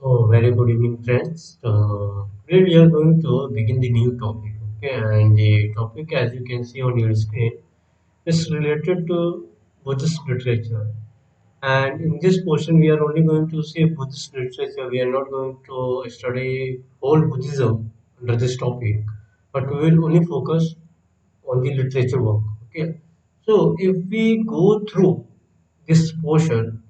Oh, very good evening, friends. Today we are going to begin the new topic. Okay, and the topic, as you can see on your screen, is related to Buddhist literature. And in this portion, we are only going to see Buddhist literature. We are not going to study whole Buddhism under this topic, but we will only focus on the literature work. Okay, so if we go through this portion,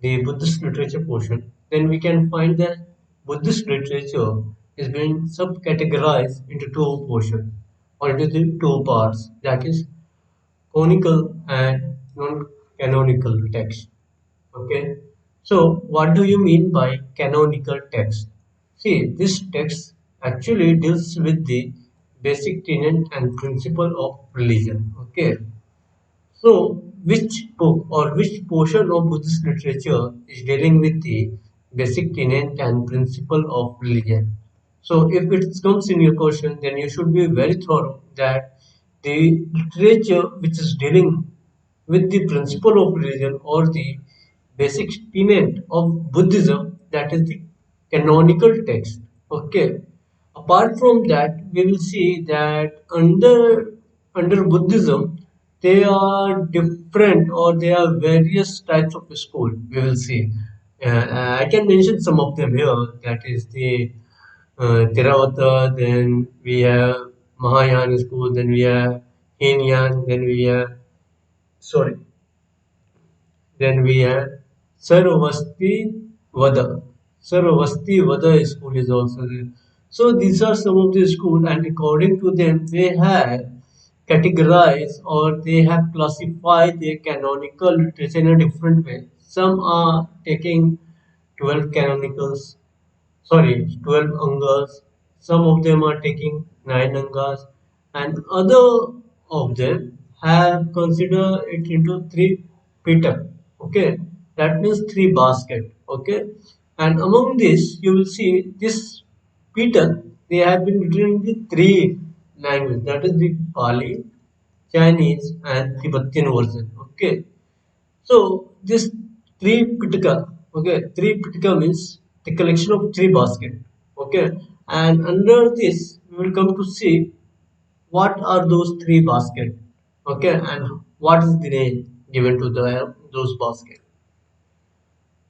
the Buddhist literature portion, then we can find that Buddhist literature is being subcategorized into two portions or into the two parts, that is canonical and non-canonical text. Okay, so what do you mean by canonical text? See, this text actually deals with the basic tenet and principle of religion. Okay, so, which book or which portion of Buddhist literature is dealing with the basic tenet and principle of religion? So, if it comes in your question, then you should be very thorough that the literature which is dealing with the principle of religion or the basic tenet of Buddhism, that is the canonical text. Okay. Apart from that, we will see that under Buddhism, there are different or there are various types of school. We will see. I can mention some of them here. That is the Theravada. Then we have Mahayana school. Then we have Hinyan. Then we have sorry. Then we have Sarvasti Vada. Sarvasti Vada school is also there. So these are some of the schools, and according to them, they have categorized or they have classified their canonical literature in a different way. Some are taking 12 canonicals, sorry, 12 angas. Some of them are taking 9 angas, and other of them have considered it into 3 pitak. Okay, that means 3 basket. Okay, and among this you will see this pitak, they have been written in the 3 languages, that is the Pali, Chinese and Tibetan version. Okay, so this three Pitaka, okay, three Pitaka means the collection of three baskets, okay, and under this we will come to see what are those three baskets, okay, and what is the name given to those baskets.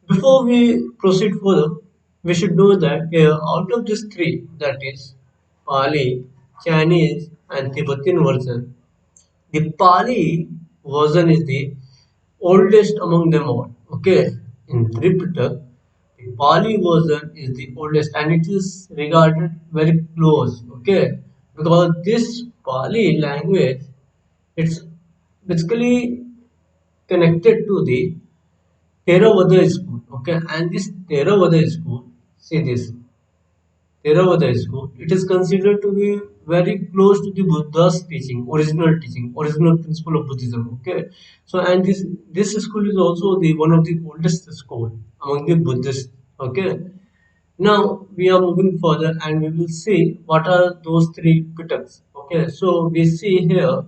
Before we proceed further, we should know that out of these three, that is Pali, Chinese, and Tibetan version, the Pali version is the oldest among them all. Okay, in Tripitaka, the Pali version is the oldest and it is regarded very close. Okay, because this Pali language, it's basically connected to the Theravada school. Okay, and this Theravada school, see this Theravada school, it is considered to be very close to the Buddha's teaching, original principle of Buddhism. Okay, so and this school is also the one of the oldest school among the Buddhists. Okay, now we are moving further and we will see what are those three pitaks. Okay, so we see here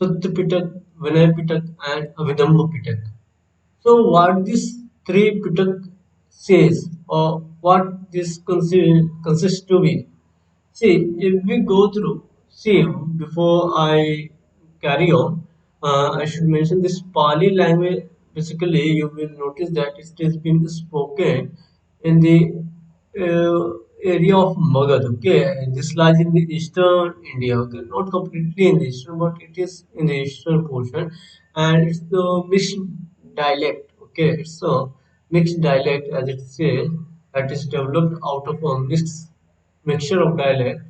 Sutta Pitak, Vinay Pitak, and Avidamba Pitak. So what this three Pitak says or what this consists to be. See, if we go through, see, before I carry on, I should mention this Pali language. Basically, you will notice that it has been spoken in the area of Magad. Okay, and this lies in the eastern India. Okay, not completely in the eastern, but it is in the eastern portion, and it's the mixed dialect. Okay, it's a mixed dialect, as it says, that is developed out of a mixture of dialect,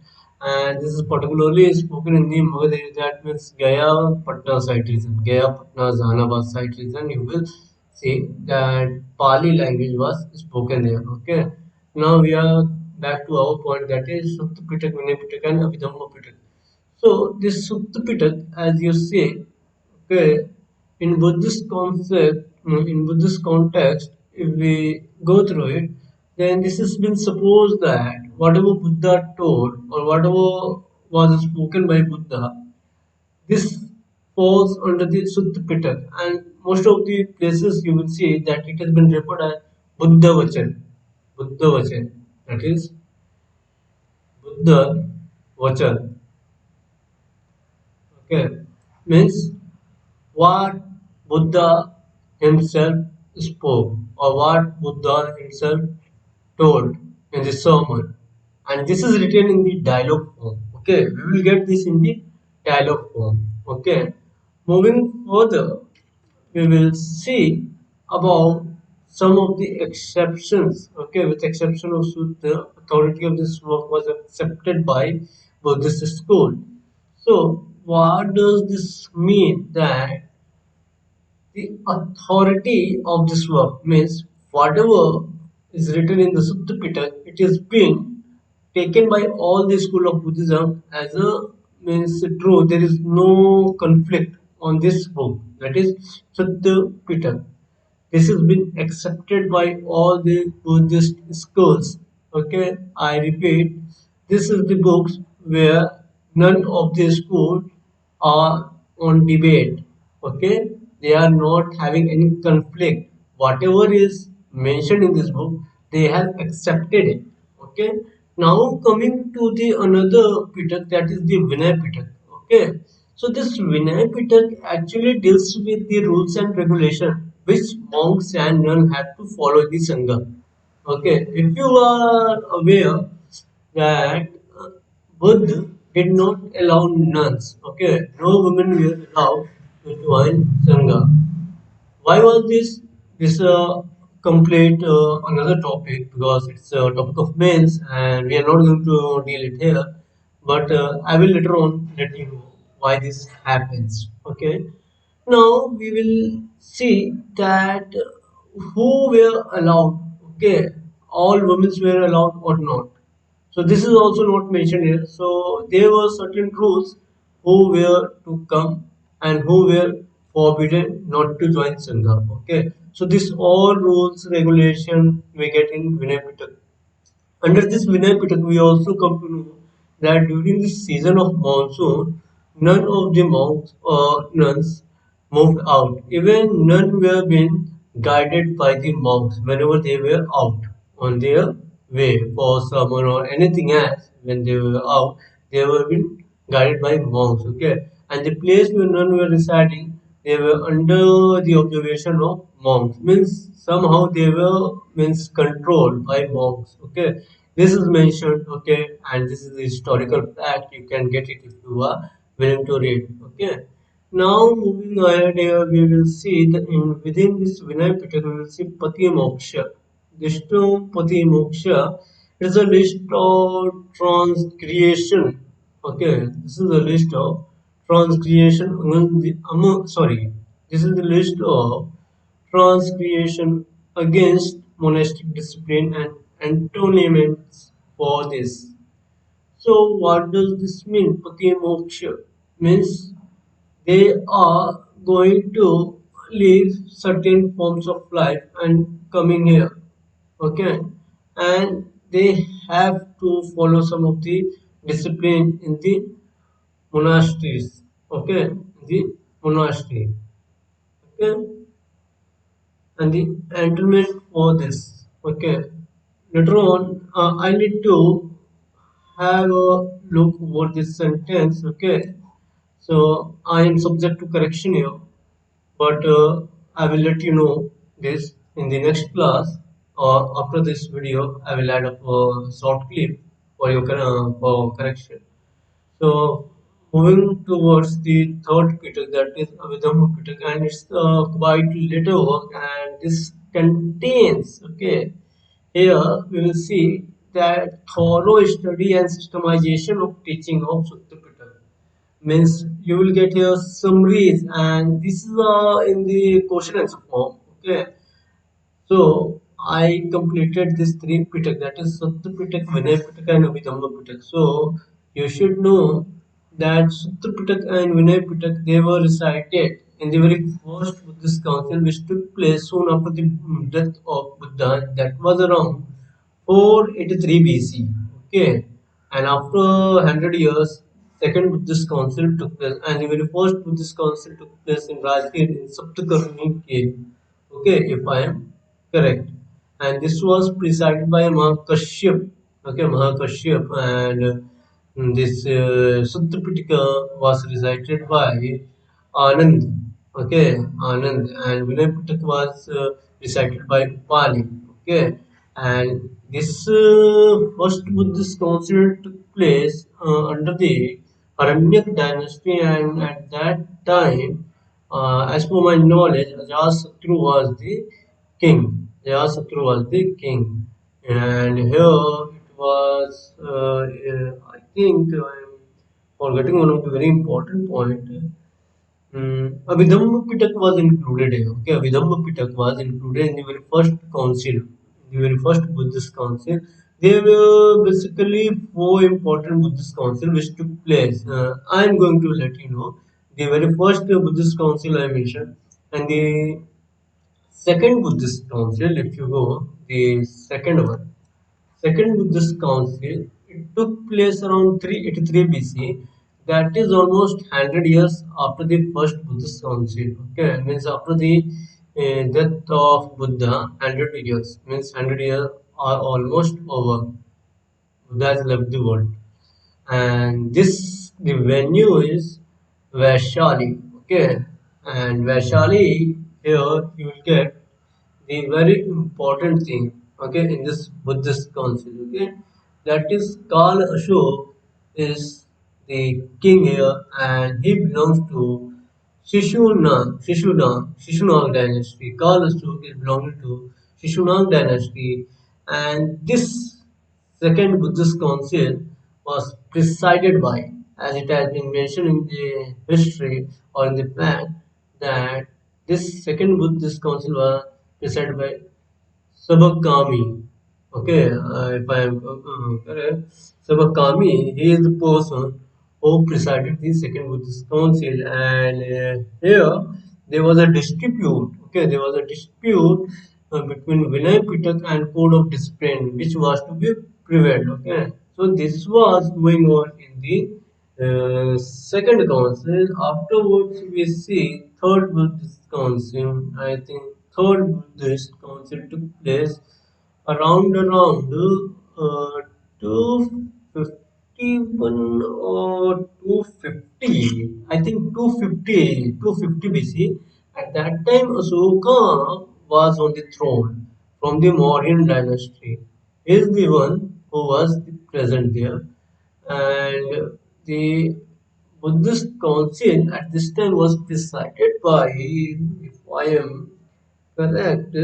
and this is particularly spoken in the Magadha area, that means Gaya Patna side region, Gaya Patna Zahanabad side region. You will see that Pali language was spoken there. Okay, now we are back to our point, that is Sutta Pitak, Vinay Pitak, and Abhidhamma Pitak. So this Sutta Pitak, as you say, okay, in Buddhist concept, in Buddhist context, if we go through it, then this has been supposed that whatever Buddha told or whatever was spoken by Buddha, this falls under the Sutta Pitaka, and most of the places you will see that it has been referred as Buddha Vachan. Buddha Vachan. That is Buddha Vachan. Okay, means what Buddha himself spoke or what Buddha himself told in the sermon. And this is written in the dialogue form. Okay, we will get this in the dialogue form. Okay, moving further, we will see about some of the exceptions. Okay, with exception of the authority of this work was accepted by Buddhist school. So, what does this mean? That the authority of this work means whatever is written in the Sutta Pitaka, it is been taken by all the school of Buddhism as a means true. There is no conflict on this book. That is Sutta Pitaka. This has been accepted by all the Buddhist schools. Okay, I repeat, this is the books where none of the schools are on debate. Okay, they are not having any conflict. Whatever is mentioned in this book, they have accepted it. Okay, now coming to the another Pitak, that is the Vinay Pitak. Okay, so this Vinay Pitak actually deals with the rules and regulation which monks and nuns have to follow the Sangha. Okay, if you are aware that Buddha did not allow nuns, okay, no women were allowed to join Sangha. Why was this? This complete another topic because it's a topic of men's and we are not going to deal it here. But I will later on let you know why this happens. Okay. Now we will see that who were allowed. Okay, all women were allowed or not. So this is also not mentioned here. So there were certain rules who were to come and who were forbidden not to join Sangha. Okay. So this all rules, regulation we get in Vinay Pitaka. Under this Vinay Pitak, we also come to know that during the season of monsoon, none of the monks or nuns moved out. Even none were being guided by the monks whenever they were out on their way for sermon or anything else. When they were out, they were being guided by monks. Okay, and the place where none were residing, they were under the observation of monks. Means somehow they were means controlled by monks. Okay, this is mentioned. Okay, and this is the historical fact. You can get it if you are willing to read. Okay. Now moving ahead here, we will see that in within this Vinay Pitaka, we will see Pati Moksha. This term Pati Moksha is a list of transgression. Okay, this is a list of transgression sorry, this is the list of transgression against monastic discipline and antonyms for this. So what does this mean? Pati Moksha means they are going to leave certain forms of life and coming here. Okay, and they have to follow some of the discipline in the monasteries. Okay, the monastery. Okay, and the entitlement for this. Okay, later on, I need to have a look over this sentence. Okay, so I am subject to correction here, but I will let you know this in the next class or after this video. I will add up a short clip for your for correction. So moving towards the third Pitak, that is Abhidhamma Pitak, and it's quite little work, and this contains, okay, here we will see that thorough study and systemization of teaching of Sutta Pitaka. Means you will get here summaries, and this is in the question answer form. Okay, so I completed this three Pitak, that is Sutta Pitak, Vinay Pitak, and Abhidhamma Pitak. So you should know that Sutta Pitak and Vinay Pitak, they were recited in the very first Buddhist council which took place soon after the death of Buddha. That was around 483 BC. Okay, and after 100 years, second Buddhist council took place, and the very first Buddhist council took place in Rajgir in Saptakarni cave. Okay, if I am correct. and this was presided by Mahakashyap. Okay, Mahakashyap, and this Sutta Pitaka was recited by Anand. Okay, Anand, and Vinay Pitaka was recited by Upali. Okay, and this first Buddhist council took place under the Aranyak dynasty, and at that time, as per my knowledge, Ajatasattu was the king. Ajatasattu was the king, and here it was. I think I'm forgetting one of the very important point. Abhidhamma Pitak was included here. Okay, Abhidhamma Pitak was included in the very first council, the very first Buddhist council. There were basically four important Buddhist council which took place. I am going to let you know the very first Buddhist council I mentioned, and the second Buddhist council. If you go, the second one. Second Buddhist Council, it took place around 383 BC. That is almost 100 years after the first Buddhist Council. Okay, means after the death of Buddha, 100 years. Means 100 years are almost over. Buddha has left the world. And this, the venue is Vaishali. Okay, and Vaishali, here you will get the very important thing, okay, in this Buddhist council, okay, that is Kal Ashok is the king here, and he belongs to Shishunag dynasty. Kal Ashok is belonging to Shishunag dynasty, and this second Buddhist council was presided by, as it has been mentioned in the history or in the plan, that this second Buddhist council was presided by Sabakami. Okay, if I am correct, Sabakami, he is the person who presided the second Buddhist council, and here there was a dispute. Okay, there was a dispute between Vinay Pitak and Code of Discipline, which was to be prevailed. Okay, so this was going on in the second council. Afterwards, we see third Buddhist council. I think third Buddhist council took place around 251 or 250. I think 250 BC. At that time, Asoka was on the throne from the Mauryan dynasty. He is the one who was present there, and the Buddhist council at this time was presided by, if I am correct,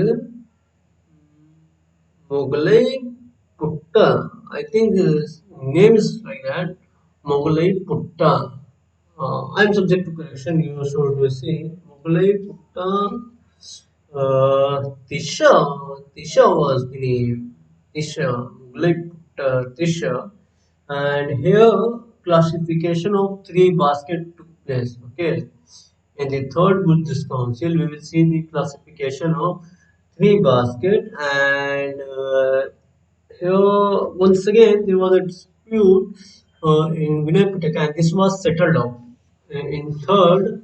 Mughalai Putta. I think his name is like that. Mughalai Putta. I'm subject to correction. You should say Mughalai Putta. Tisha was the name. Tisha. Mughalai Putta. Tisha. And here classification of three baskets took place. Okay. In the third Buddhist council, we will see the classification of three basket, and here once again there was a dispute in Vinay Pitaka, and this was settled out. In third,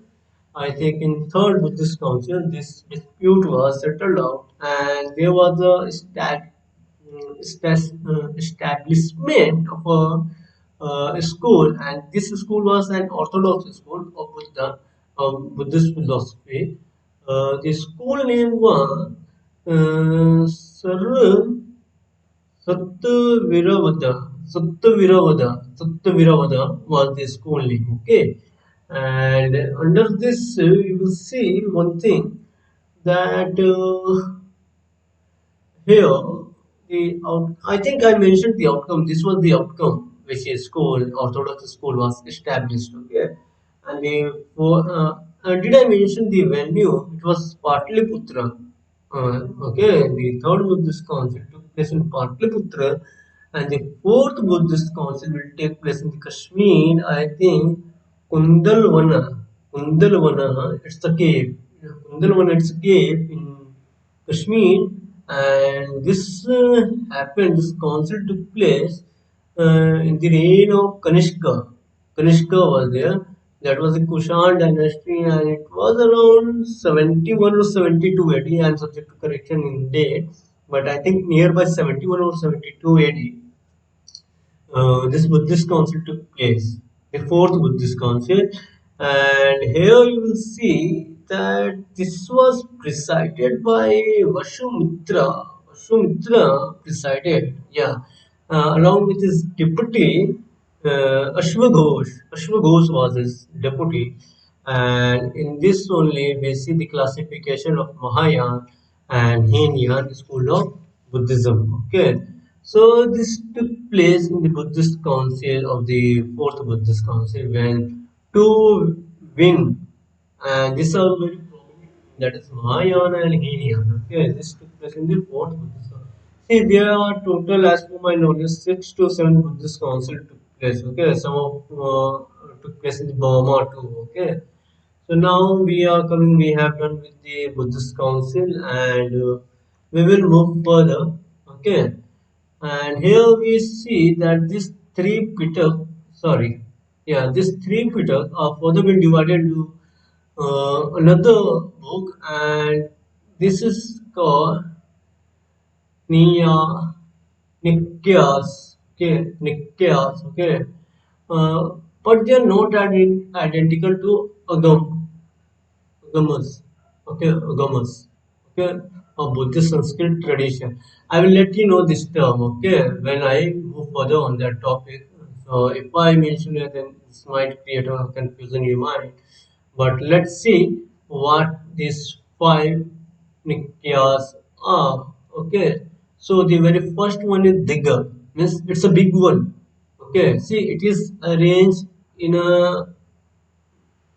I think in third Buddhist council, this dispute was settled out, and there was a establishment of a school, and this school was an orthodox school of Buddhist philosophy. The school name was Sar Sattviravada. Sattviravada was the school name. Okay, and under this you will see one thing that here I think I mentioned the outcome. This was the outcome which a school, Orthodox school, was established. Okay, and did I mention the venue? It was Patliputra. Okay, the third Buddhist council took place in Patliputra, and the fourth Buddhist council will take place in Kashmir. I think Kundalwana. Kundalwana, it's a cave. Kundalwana, it's a cave in Kashmir, and this happened. This council took place in the reign of Kanishka. Kanishka was there. That was the Kushan dynasty, and it was around 71 or 72 AD. I am subject to correction in date. but I think nearby 71 or 72 AD, this Buddhist Council took place, the fourth Buddhist Council, and here you will see that this was presided by Vashumitra. Vashumitra presided, yeah, along with his deputy Ashwaghosh. Ashwaghosh was his deputy, and in this only we see the classification of Mahayana and Hinayan school of Buddhism. Okay, so this took place in the Buddhist Council of the Fourth Buddhist Council when two wing, and these are very prominent, that is Mahayana and Hinayan. Okay, this took place in the Fourth Buddhist Council. See, there are total, as per my knowledge, 6 to 7 Buddhist Council took place. Okay, some of took place in Burma too. Okay, so now we are coming. We have done with the Buddhist Council, and we will move further. Okay, and here we see that this three Pitaks, sorry, yeah, this three Pitaks are further been divided into another book, and this is called Nia Nikyas. Okay, Nikyas. Okay, but they are not identical to Agamas. Okay, Agamas. Okay, a Buddhist Sanskrit tradition. I will let you know this term. Okay, when I move further on that topic. So if I mention it, then this might create a confusion in your mind. But let's see what these five Nikyas are. Okay, so the very first one is Digga, means it's a big one. Okay, see, it is arranged in a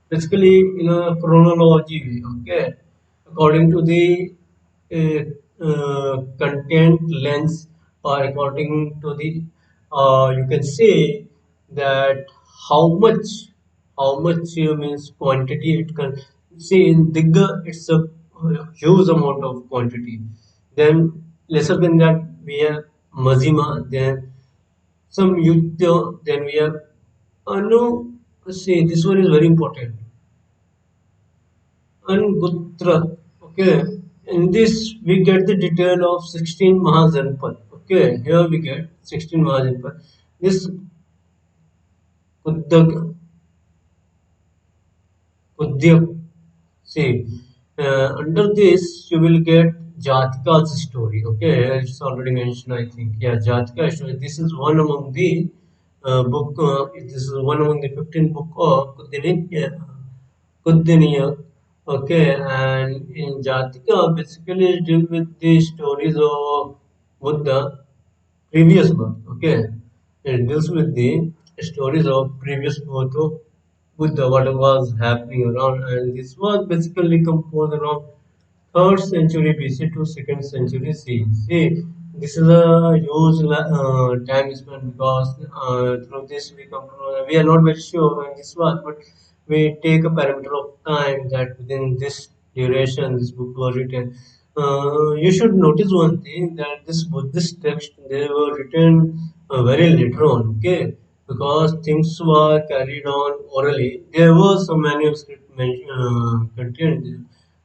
basically in a chronology way, okay, according to the content length, or according to the you can say that how much means quantity it can. See, in Digga it's a huge amount of quantity, then lesser than that we have Mazima, then some Yudya, then we have no, see, this one is very important, Angutra. Okay, in this we get the detail of 16 Mahajanpad. Okay, here we get 16 Mahajanpad. This Uddag, Udyak. See, under this you will get Jatika's story. Okay, it's already mentioned, I think. Yeah, Jatika story. This is one among the book. This is one among the 15 book of Kuddiniya. Okay, and in Jatika basically it deals with the stories of Buddha previous birth. Okay, it deals with the stories of previous birth of Buddha, what was happening around, and this was basically composed around third century BC to second century CE. See, this is a huge time span because through this we come to know, we are not very sure when this was, but we take a parameter of time that within this duration this book was written. You should notice one thing, that this Buddhist text they were written very later on, okay, because things were carried on orally. There was some manuscript contained there,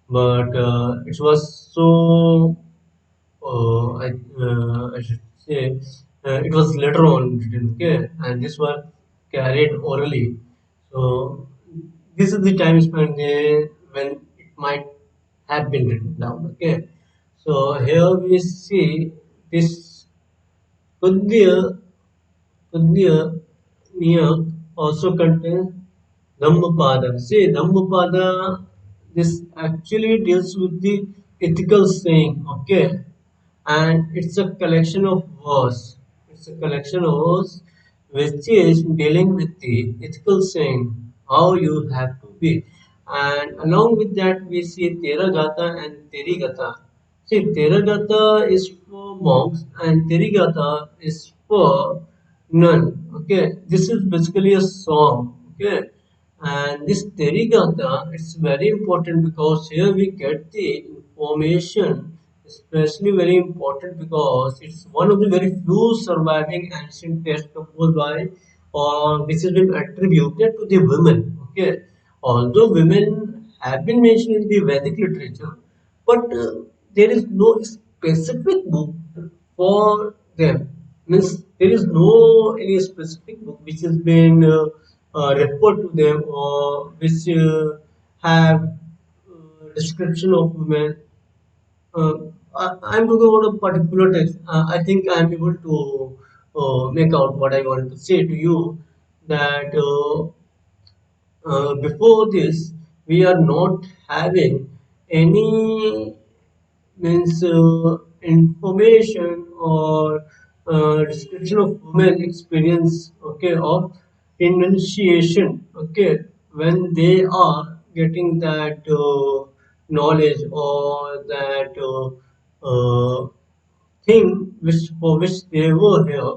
but it was so I should say it was later on written, okay, and this was carried orally. So this is the time span when it might have been written down, okay. So here we see this Pudya Pudya Niyak also contains Dhammapada. See, Dhammapada, this actually deals with the ethical saying, okay, and it's a collection of verse. It's a collection of verse which is dealing with the ethical saying, how you have to be. And along with that, we see Theragata and Terigata. See, Theragata is for monks and Terigata is for none. Okay, this is basically a song. Okay, and this Terigata it's very important because here we get the information, especially very important because it's one of the very few surviving ancient texts composed by or which has been attributed to the women. Okay, although women have been mentioned in the Vedic literature, but there is no specific book for them. Means there is no any specific book which has been referred to them or which have description of women. uh, I'm talking about a particular text. I think I'm able to make out what I want to say to you, that before this we are not having any means information or description of women experience, okay, of initiation, okay, when they are getting that knowledge or that thing which for which they were here.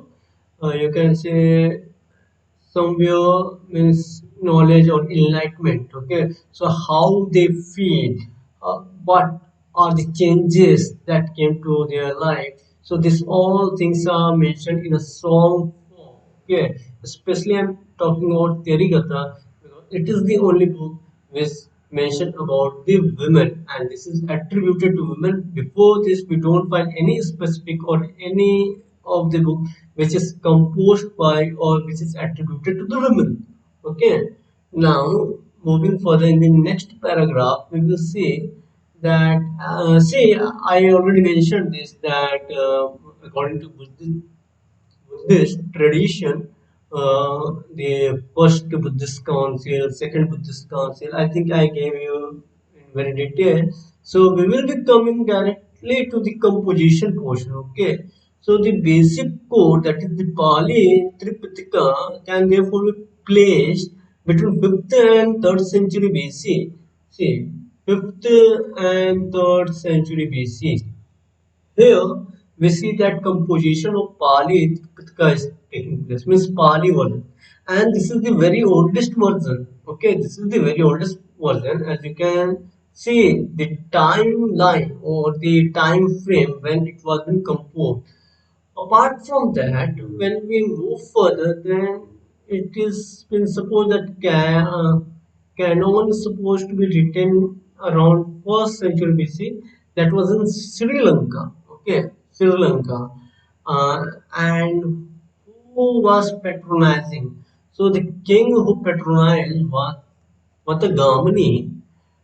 You can say somewhere means knowledge or enlightenment, okay, so how they feel, what are the changes that came to their life. So this all things are mentioned in a song form, okay, especially I'm talking about Terigata because it is the only book which mentioned about the women and this is attributed to women. Before this we don't find any specific or any of the book which is composed by or which is attributed to the women. Okay. Now moving further in the next paragraph, we will see that see I already mentioned this that according to Buddhist tradition, the first Buddhist Council, second Buddhist Council, I think I gave you in very detail. So we will be coming directly to the composition portion. Okay. So the basic code, that is the Pali Tripitaka, can therefore be placed between 5th and 3rd century BC. See, 5th and 3rd century BC. Here we see that composition of Pali Pitka is taking place, means Pali version. And this is the very oldest version. Okay, this is the very oldest version. As you can see, the timeline or the time frame when it was being composed. Apart from that, when we move further, then it is been supposed that canon is supposed to be written around first century BC. That was in Sri Lanka. Okay, Sri Lanka, and who was patronizing? So the king who patronized was Vatagamani.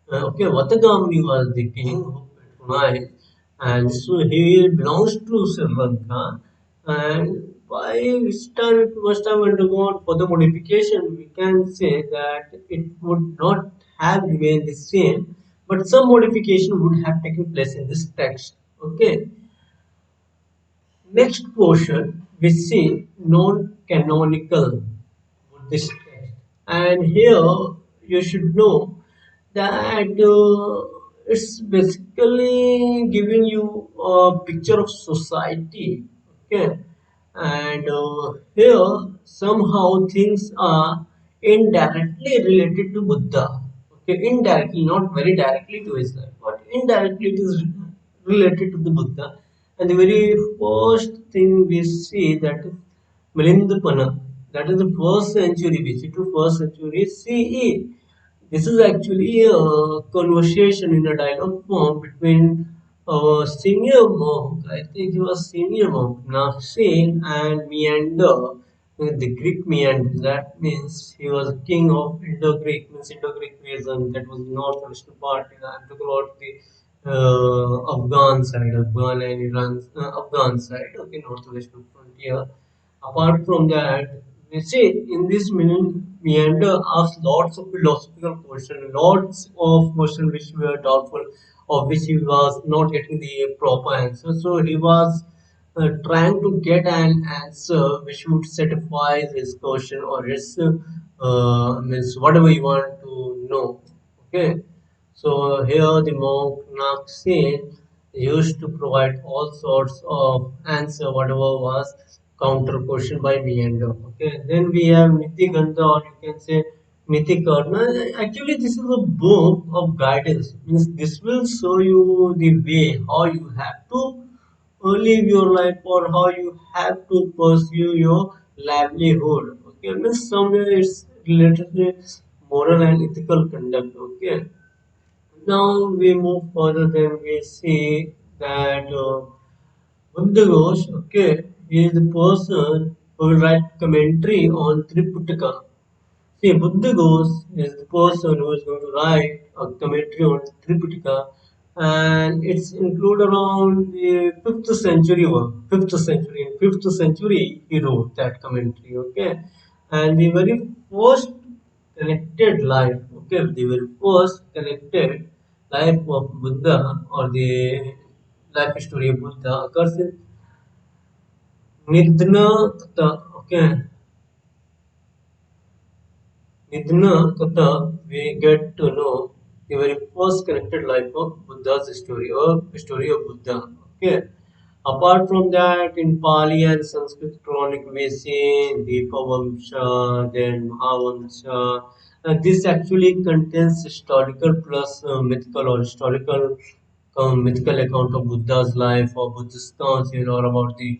Okay, Vatagamani was the king who patronized, and so he belongs to Sri Lanka. And by which time it must have undergone further modification, we can say that it would not have remained the same, but some modification would have taken place in this text. Okay, next portion we see non-canonical Buddhist text, and here you should know that it's basically giving you a picture of society. Okay, and here somehow things are indirectly related to Buddha. Okay, indirectly, not very directly to his life, but indirectly it is related to the Buddha. And the very first thing we see that is Milindapana, that is the first century BC to first century CE. This is actually a conversation in a dialogue form between a senior monk, I think he was senior monk, Singh and Meander, the Greek Meander. That means he was king of Indo-Greek, means Indo-Greek region, that was northwestern part. I'm talking about the Afghan side, Afghan and Iran, Afghan side, okay, northwestern frontier. Apart from that, we see in this meander asks lots of philosophical questions, lots of questions which were doubtful, of which he was not getting the proper answer. So he was trying to get an answer which would satisfy his question or his means whatever you want to know. Okay, so here the monk Naksin used to provide all sorts of answer, whatever was counter question by meander. Okay, then we have Niti Gandha, or you can say Niti Karna. Actually, this is a book of guidance. Means this will show you the way how you have to live your life or how you have to pursue your livelihood. Okay, means somewhere it's related to moral and ethical conduct. Okay, now we move further, then we see that Buddha goes, okay, he is the person who will write commentary on Tripitaka. See, Buddha goes is the person who is going to write a commentary on Tripitaka, and it's included around the fifth century one. Fifth century. In fifth century, he wrote that commentary. Okay, and the very first connected life. Okay, the very first connected life of Buddha or the life story of Buddha occurs in Nidna. Okay, Nidna Katha, we get to know the very first connected life of Buddha's story or story of Buddha. Okay. Apart from that, in Pali and Sanskrit chronic, we see Deepavamsha, then Mahavamsha. This actually contains historical plus mythical or historical mythical account of Buddha's life or Buddhist council or about the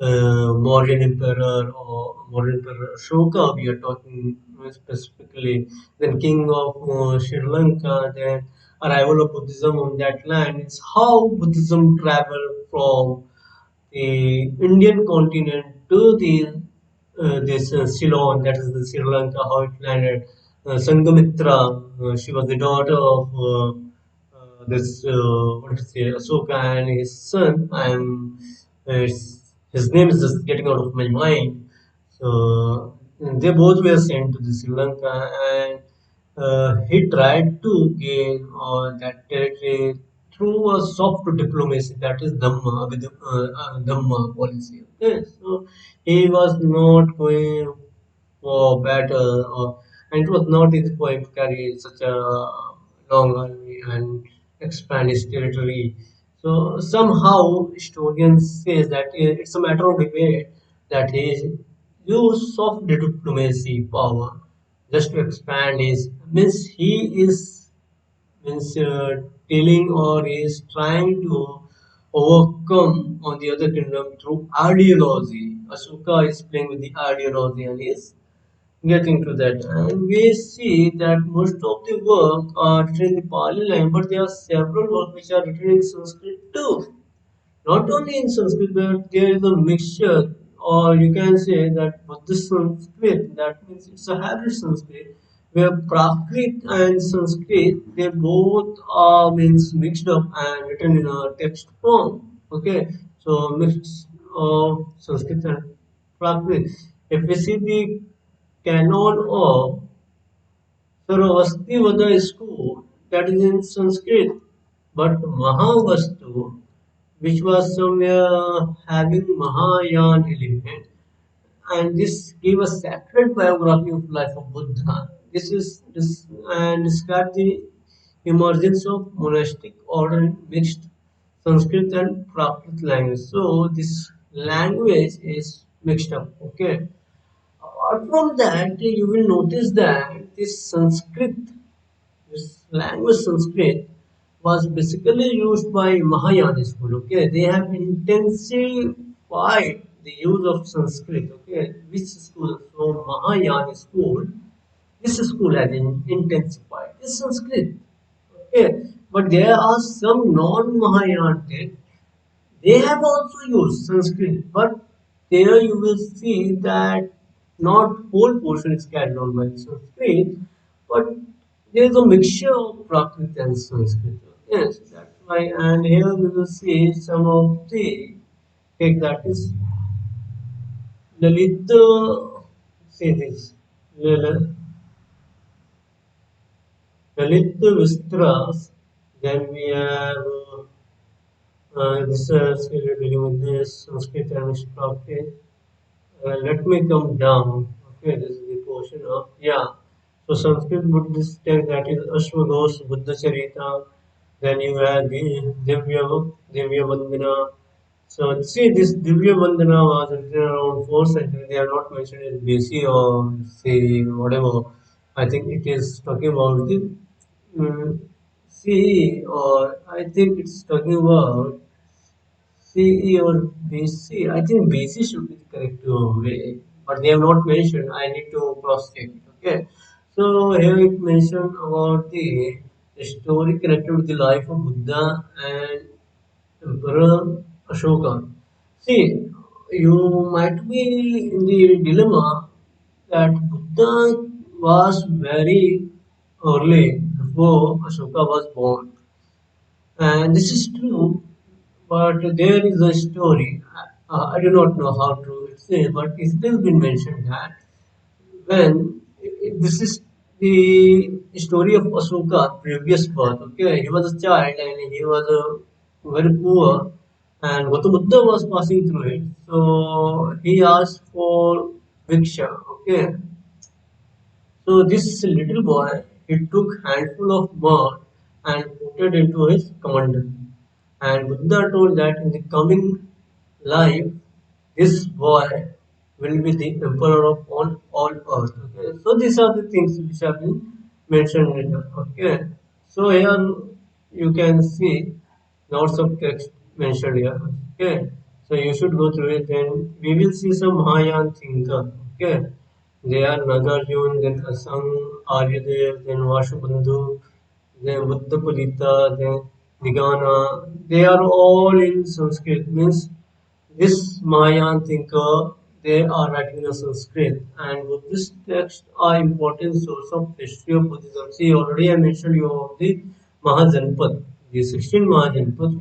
Mauryan emperor or Mauryan emperor Ashoka. We are talking specifically. Then king of Sri Lanka. Then arrival of Buddhism on that land. It's how Buddhism traveled from the Indian continent to the this Ceylon, that is the Sri Lanka, how it landed. Sanghamitra, she was the daughter of this what to say, Asoka and his son. His name is just getting out of my mind. So they both were sent to the Sri Lanka, and he tried to gain that territory through a soft diplomacy, that is Dhamma, with Dhamma policy. Okay, so he was not going for battle, and it was not easy for him to carry such a long army and expand his territory. So somehow historians say that it's a matter of debate that he used soft diplomacy power just to expand his means he is means telling or is trying to overcome on the other kingdom through ideology. Asuka is playing with the ideology and is getting to that. And we see that most of the work are written in the Pali language, but there are several works which are written in Sanskrit too. Not only in Sanskrit, but there is a mixture, or you can say that Buddhist Sanskrit, that means it's a hybrid Sanskrit, where Prakrit and Sanskrit, they both are means mixed up and written in a text form. Okay, so mix of Sanskrit and Prakrit. If we see the canon of Sarvastivada school, that is in Sanskrit, but Mahavastu, which was somewhere having Mahayana element, and this gave a sacred biography of life of Buddha. This is this and described the emergence of monastic order in mixed Sanskrit and Prakrit language. So this language is mixed up. Okay. Apart from that, you will notice that this Sanskrit, this language Sanskrit, was basically used by Mahayana school. Okay, they have intensified the use of Sanskrit. Okay, which school from Mahayana school? This school has intensified this Sanskrit. Okay, but there are some non-Mahayana texts they have also used Sanskrit, but there you will see that not whole portion is carried on by Sanskrit, but there is a mixture of Prakrit and Sanskrit. Yes, that's why, and here we will see some of the take that is Lalita, say this, Lal- Lalita Vistras, then we have this dealing with this Sanskrit and Prakrit. Let me come down. Okay, this is the portion of yeah. So Sanskrit Buddhist text that is Ashwaghosh Buddha Charita. Then you have the Divya Vandana. So see this Divya Vandana was written around 4th century. They are not mentioned in BC or say whatever. I think it is talking about the CE or I think it's talking about CE or BC. I think BC should be the correct way, but they have not mentioned. I need to cross check it. Okay. So here it mentioned about the story connected with the life of Buddha and Emperor Ashoka. See, you might be in the dilemma that Buddha was very early before Ashoka was born. And this is true, but there is a story. I do not know how true it is, but it has been mentioned that when this is the story of Ashoka, previous birth. Okay, he was a child and he was very poor, and Gautam Buddha was passing through it. So he asked for Viksha. Okay, so this little boy, he took handful of mud and put it into his kamandal. And Buddha told that in the coming life, this boy will be the emperor of all earth. Okay? So these are the things which have been mentioned here. Okay. So here you can see lots of text mentioned here. Okay. So you should go through it. Then we will see some Mahayan thinker. Okay. They are Nagarjuna, then Asang, Aryadev, then Vasubandhu, then Buddhapurita, then Digana. They are all in Sanskrit. Means this Mayan thinker, they are writing in Sanskrit, and Buddhist texts are important source of history of Buddhism. See, already I mentioned you of the Mahajanpat. The 16 Mahajanpat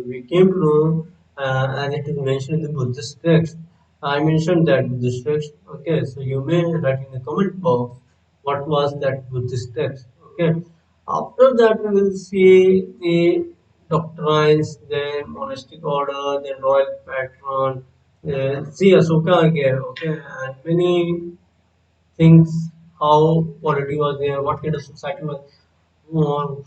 we came to know as it is mentioned in the Buddhist text. I mentioned that Buddhist text. Okay, so you may write in the comment box what was that Buddhist text. Okay, after that we will see the doctrines, then monastic order, then royal patron. See Asoka again. Okay, and many things how polity was there, what kind of society was,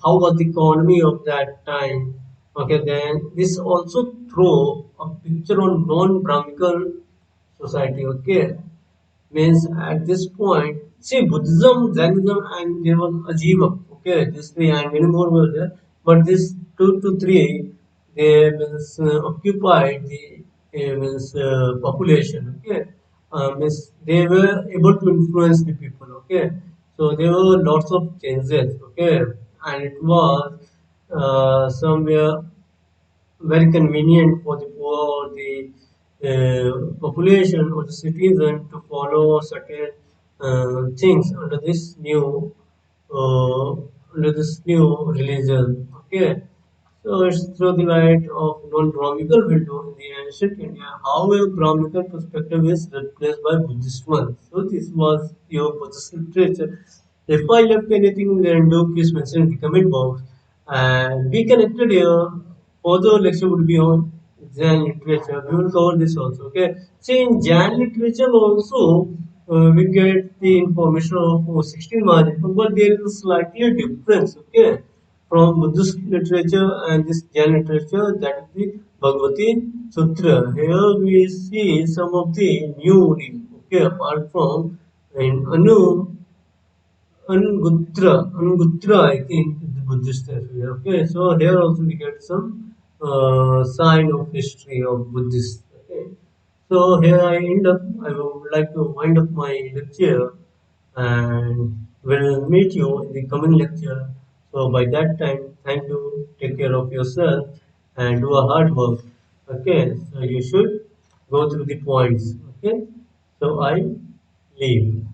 how was the economy of that time. Okay, then this also throw a picture on non-Brahmical society. Okay, means at this point, see Buddhism, Jainism, and there was Ajiva. Okay, this three and many more were there, but this two to three they means occupied the means population. Okay, means they were able to influence the people. Okay, so there were lots of changes. Okay, and it was somewhere very convenient for the poor or the population or the citizen to follow certain things uh, under this new religion. Okay, so it's through the light of non-Brahmical window in the ancient India, how a Brahmical perspective is replaced by Buddhist one. So this was your Buddhist literature. If I left anything, then do please mention in the comment box. And be connected here. Further lecture would be on Jain literature. We will cover this also. Okay. See, in Jain literature also, we get the information of 16 margin, but there is a slightly difference. Okay, from Buddhist literature and this Jain literature, that is the Bhagavati Sutra. Here we see some of the new names. Okay, apart from in Angutra, I think, is the Buddhist area. Okay, so here also we get some sign of history of Buddhist. Okay, so here I end up. I would like to wind up my lecture, and will meet you in the coming lecture. So by that time, thank you. Take care of yourself and do a hard work. Okay, so you should go through the points. Okay, so I leave.